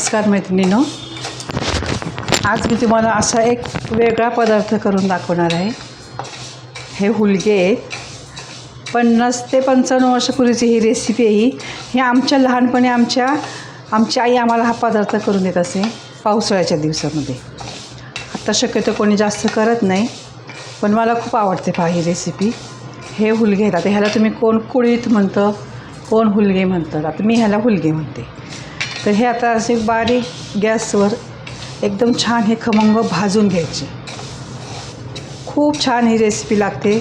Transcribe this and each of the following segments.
नमस्कार मैत्रिणींनो, आज मी तुम्हाला असा एक वेगळा पदार्थ करून दाखवणार आहे। हे हुलगे 50 ते 55 वर्षापूर्वीची ही रेसिपी आहे। ही आमच्या लहानपणी आमची आई आम्हाला हा पदार्थ करून देत असे पावसाळ्याच्या दिवसामध्ये। आता शक्यतो कोणी जास्त करत नाही, पण मला खूप आवडते पहा ही रेसिपी। हे हुलगे आहेत। आता ह्याला तुम्ही कोण कुळीथ म्हणतं, कोण हुलगे म्हणतात। आता मी ह्याला हुलगे म्हणते। तर हे आता असे बारीक गॅसवर एकदम छान हे खमंग भाजून घ्यायचे। खूप छान ही रेसिपी लागते,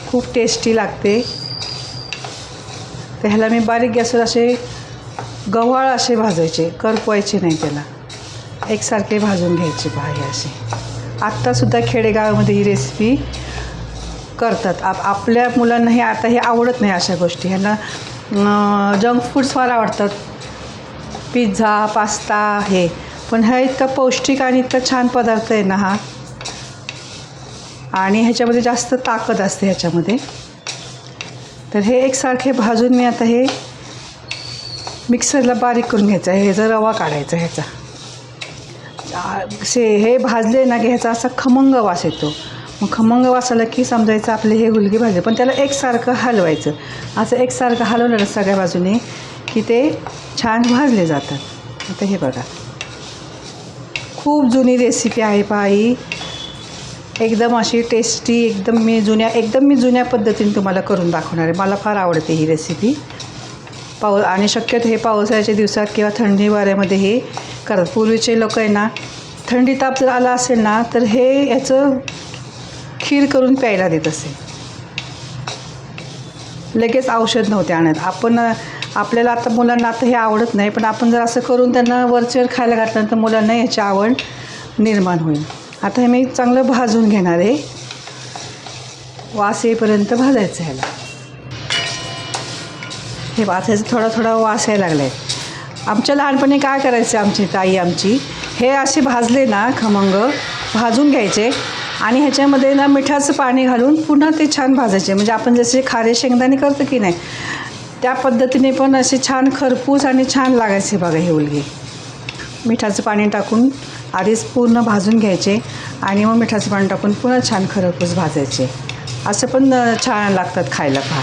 खूप टेस्टी लागते। तर ह्याला मी बारीक गॅसवर असे गव्हाळ असे भाजायचे, करपवायचे नाही, त्याला एकसारखे भाजून घ्यायचे पहा हे असे। आत्तासुद्धा खेडेगावामध्ये ही रेसिपी करतात। आपल्या मुलांना हे आता हे आवडत नाही अशा गोष्टी, ह्यांना जंक फूड्स फार आवडतात, पिझ्झा पास्ता हे। पण हा इतका पौष्टिक आणि इतका छान पदार्थ आहे ना हा, आणि ह्याच्यामध्ये जास्त ताकद असते ह्याच्यामध्ये। तर हे एकसारखे भाजून मी आता हे मिक्सरला बारीक करून घ्यायचं आहे। ह्याचा रवा काढायचा ह्याचा हे भाजले ना की ह्याचा असा खमंग वास येतो। मग खमंग वास आला की समजायचं आपले हे हुलगे भाजले। पण त्याला एकसारखं हलवायचं, असं एकसारखं हलवलं ना सगळ्या बाजूने की ते छान भाजले जातात। आता हे बघा, खूप जुनी रेसिपी आहे पहा ही, एकदम अशी टेस्टी, एकदम मी जुन्या पद्धतीने तुम्हाला करून दाखवणार आहे। मला फार आवडते ही रेसिपी। आणि शक्यतो हे पावसाळ्याच्या दिवसात किंवा थंडी वाऱ्यामध्ये हे करतात। पूर्वीचे लोक आहे ना, थंडी ताप जर आला असेल ना तर हे याचं खीर करून प्यायला देत असे। लगेच औषध नव्हते आणत। आपल्याला आता मुलांना आता हे आवडत नाही, पण आपण जर असं करून त्यांना वरचेवर खायला घातलं तर मुलांना याची आवड निर्माण होईल। आता हे मी चांगलं भाजून घेणार आहे, वास येईपर्यंत भाजायचं ह्याला। हे भाजायचं, थोडा थोडा वास यायला लागला आहे। आमच्या लहानपणी काय करायचं आमची ताई हे असे भाजले ना खमंग भाजून घ्यायचे आणि ह्याच्यामध्ये ना मिठाचं पाणी घालून पुन्हा ते छान भाजायचे। म्हणजे आपण जसे खारे शेंगदाणे करतो की नाही, त्या पद्धतीने पण असे छान खरपूस आणि छान लागायचे बघा हे हुलगे। मिठाचं पाणी टाकून आधीच पूर्ण भाजून घ्यायचे आणि मग मिठाचं पाणी टाकून पुन्हा छान खरपूस भाजायचे। असं पण छान लागतात खायला पहा।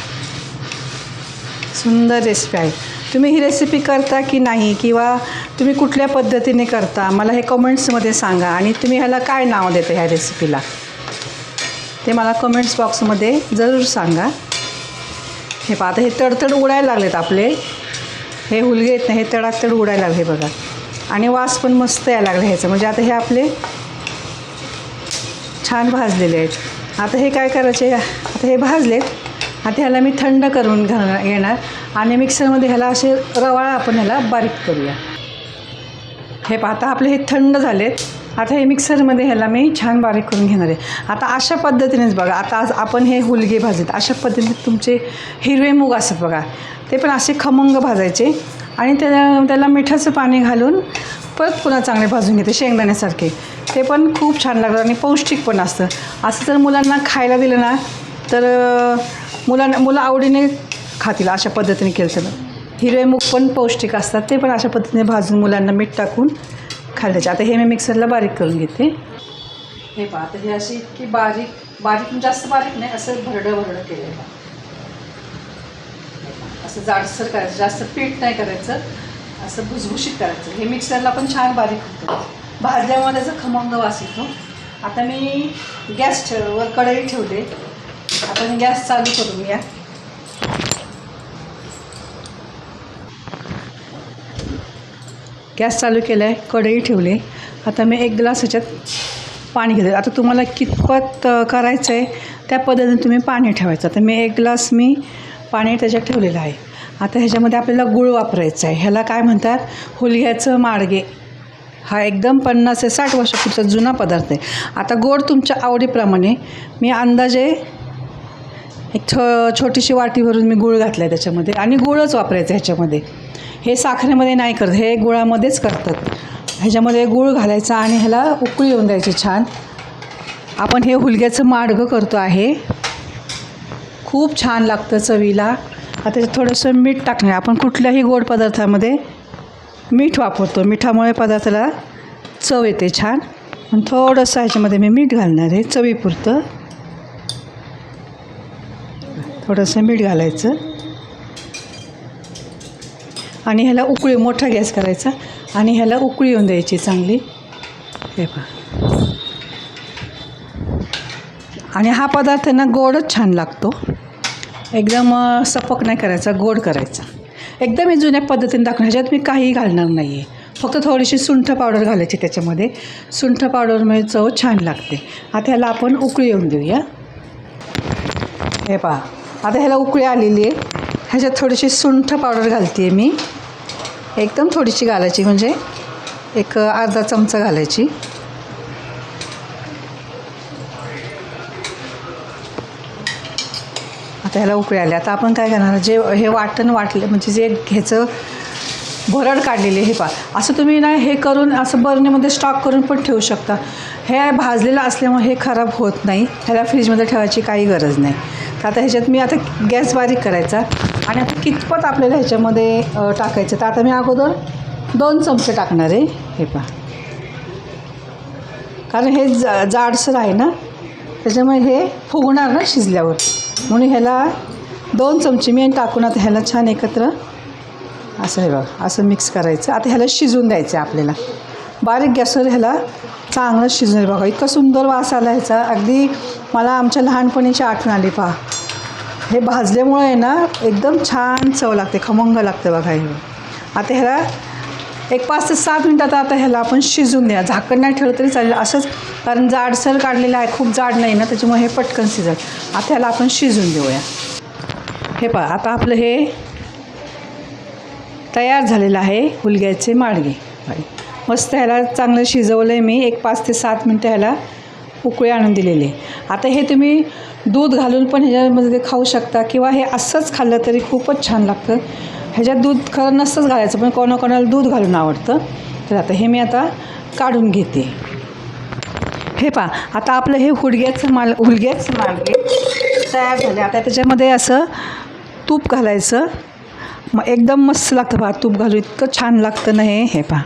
सुंदर रेसिपी आहे। तुम्ही ही रेसिपी करता की नाही, किंवा तुम्ही कुठल्या पद्धतीने करता मला हे कमेंट्समध्ये सांगा। आणि तुम्ही ह्याला काय नाव देता ह्या रेसिपीला ते मला कमेंट्स बॉक्समध्ये जरूर सांगा। हे पहा, आता हे तडतड उडायला लागलेत आपले हे हुलगे आहेत ना, हे तडातड उडायला लागले बघा। आणि वास पण मस्त यायला लागला ह्याचं, म्हणजे आता हे आपले छान भाजलेले आहेत। आता हे काय करायचे, आता हे भाजलेत, आता ह्याला मी थंड करून घेणार आणि मिक्सरमध्ये ह्याला असे रवाळा आपण ह्याला बारीक करूया। हे पाहता आपले हे थंड झालेत। आता हे मिक्सरमध्ये ह्याला मी छान बारीक करून घेणार आहे। आता अशा पद्धतीनेच बघा, आता आज आपण हे हुलगे भाजत अशा पद्धतीने तुमचे हिरवे मूग असतात बघा, ते पण असे खमंग भाजायचे आणि त्याला मिठाचं पाणी घालून परत पुन्हा चांगले भाजून घेते शेंगदाण्यासारखे। ते पण खूप छान लागतात आणि पौष्टिक पण असतं। असं जर मुलांना खायला दिलं ना तर मुलं आवडीने खातील अशा पद्धतीने केलं तर। हिरवे मूग पण पौष्टिक असतात, ते पण अशा पद्धतीने भाजून मुलांना मीठ टाकून खायचे। आता हे मी मिक्सरला बारीक करून घेते। हे पहा, आता हे अशी इतकी बारीक जास्त बारीक नाही, असं भरडं केलं आहे। असं जाडसर करायचं, जास्त पीठ नाही करायचं, असं भुसभुशीत करायचं। हे मिक्सरला पण छान बारीक होतं, भाजल्यामुळे त्याचा खमंग वास येतो। आता मी वर कढई ठेवले, आपण गॅस चालू करूया। गॅस चालू केला आहे, कढई ठेवली। आता मी 1 ग्लास ह्याच्यात पाणी घेते। आता तुम्हाला कितपत करायचं आहे त्या पद्धतीने तुम्ही पाणी ठेवायचं। आता मी 1 ग्लास पाणी त्याच्यात ठेवलेलं आहे। आता ह्याच्यामध्ये आपल्याला गूळ वापरायचा आहे। ह्याला काय म्हणतात, हुलग्याचं माडगे। हा एकदम 50 ते 60 वर्षापूर्वीचा जुना पदार्थ आहे। आता गोड तुमच्या आवडीप्रमाणे मी अंदाजे एक छोटीशी वाटी भरून मी गूळ घातला आहे त्याच्यामध्ये, आणि गूळच वापरायचं ह्याच्यामध्ये। हे साखरेमध्ये नाही करत, हे गुळामध्येच करतात। ह्याच्यामध्ये गूळ घालायचा आणि ह्याला उकळी येऊन द्यायची छान। आपण हे हुलग्याचं माडगं करतो आहे, खूप छान लागतं चवीला। आता थोडंसं मीठ टाकणार, आपण कुठल्याही गोड पदार्थामध्ये मीठ वापरतो. मिठामुळे पदार्थाला चव येते छान. आणि थोडंसं ह्याच्यामध्ये मी मीठ घालणार आहे चवीपुरतं. थोडंसं मीठ घालायचं आणि ह्याला उकळी, मोठा गॅस करायचा आणि ह्याला उकळी येऊन द्यायची चांगली. हे पहा. आणि हा पदार्थ ना गोडच छान लागतो. एकदम सपक नाही करायचा, गोड करायचा. एकदम मी जुन्या पद्धतीने दाखवून, ह्याच्यात मी काहीही घालणार नाही आहे. फक्त थोडीशी सुंठ पावडर घालायची त्याच्यामध्ये. सुंठ पावडरमुळे चव छान लागते. आता ह्याला आपण उकळी येऊन देऊया. हे पहा, आता ह्याला उकळी आलेली आहे. ह्याच्यात थोडीशी सुंठ पावडर घालते मी. एकदम थोडीशी घालायची, म्हणजे एक अर्धा चमचा घालायची. आता ह्याला उकळी आली. आता आपण काय करणार, जे हे वाटण वाटलं म्हणजे जे ह्याचं भरड काढलेली, हे पहा. असं तुम्ही ना हे करून असं बरणीमध्ये स्टॉक करून पण ठेवू शकता. हे भाजलेलं असल्यामुळे हे खराब होत नाही. ह्याला फ्रीजमध्ये ठेवायची काही गरज नाही. तर आता ह्याच्यात मी आता गॅस बारीक करायचा आणि आता कितपत आपल्याला ह्याच्यामध्ये टाकायचं. तर आता मी अगोदर 2 चमचे टाकणार आहे. हे पहा, कारण हे जाडसर आहे ना, त्याच्यामुळे हे फुगणार ना शिजल्यावर, म्हणून ह्याला 2 चमचे मी टाकून आता ह्याला छान एकत्र असं हे बघा असं मिक्स करायचं. आता ह्याला शिजून द्यायचं आहे आपल्याला. बारीक गॅसवर ह्याला चांगलं शिजून. बघा इतका सुंदर वास आला ह्याचा. अगदी मला आमच्या लहानपणीची आठवण आली. पहा, हे भाजल्यामुळे आहे ना एकदम छान चव लागते, खमंग लागतं बघा हे. आता ह्याला एक 5 ते 7 मिनटात आता ह्याला आपण शिजून द्या. झाकण नाही ठेवलं तरी चालेल असंच, कारण जाडसर काढलेलं आहे, खूप जाड नाही ना, त्याच्यामुळे हे पटकन शिजेल. आता ह्याला आपण शिजून देऊया. हे पहा, आता आपलं हे तयार झालेलं आहे हुलग्याचे माडगे. मस्त ह्याला चांगलं शिजवलं आहे मी. एक 5 ते 7 मिनटं ह्याला उकळी आणून दिलेली आहे. आता हे तुम्ही दूध घालून पण ह्याच्यामध्ये खाऊ शकता किंवा हे असंच खाल्लं तरी खूपच छान लागतं. ह्याच्यात दूध खरं नसतंच घालायचं, पण कोणाकोणाला दूध घालून आवडतं. तर आता हे मी आता काढून घेते. हे पहा, आता आपलं हे हुलग्याचे माडगे तयार झाले. आता त्याच्यामध्ये असं तूप घालायचं. मग एकदम मस्त लागतं. पहा, तूप घालून इतकं छान लागतं ना हे. पहा,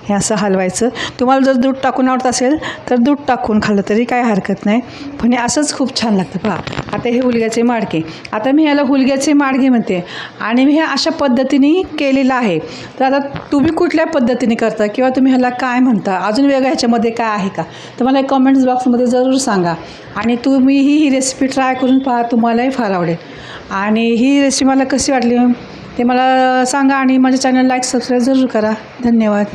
हे असं हलवायचं. तुम्हाला जर दूध टाकून आवडत असेल तर दूध टाकून खाल्लं तरी काय हरकत नाही, पण हे असंच खूप छान लागतं. पहा, आता हे हुलग्याचे माडगे. आता मी ह्याला हुलग्याचे माडगे म्हणते आणि मी हे अशा पद्धतीने केलेलं आहे. तर आता तुम्ही कुठल्या पद्धतीने करता किंवा तुम्ही ह्याला काय म्हणता, अजून वेगळं ह्याच्यामध्ये काय आहे का, तर मला कमेंट्स बॉक्समध्ये जरूर सांगा. आणि तुम्ही ही रेसिपी ट्राय करून पहा, तुम्हालाही फार आवडेल. आणि ही रेसिपी मला कशी वाटली ते मला सांगा आणि माझ्या चॅनल लाईक सबस्क्राईब जरूर करा. धन्यवाद.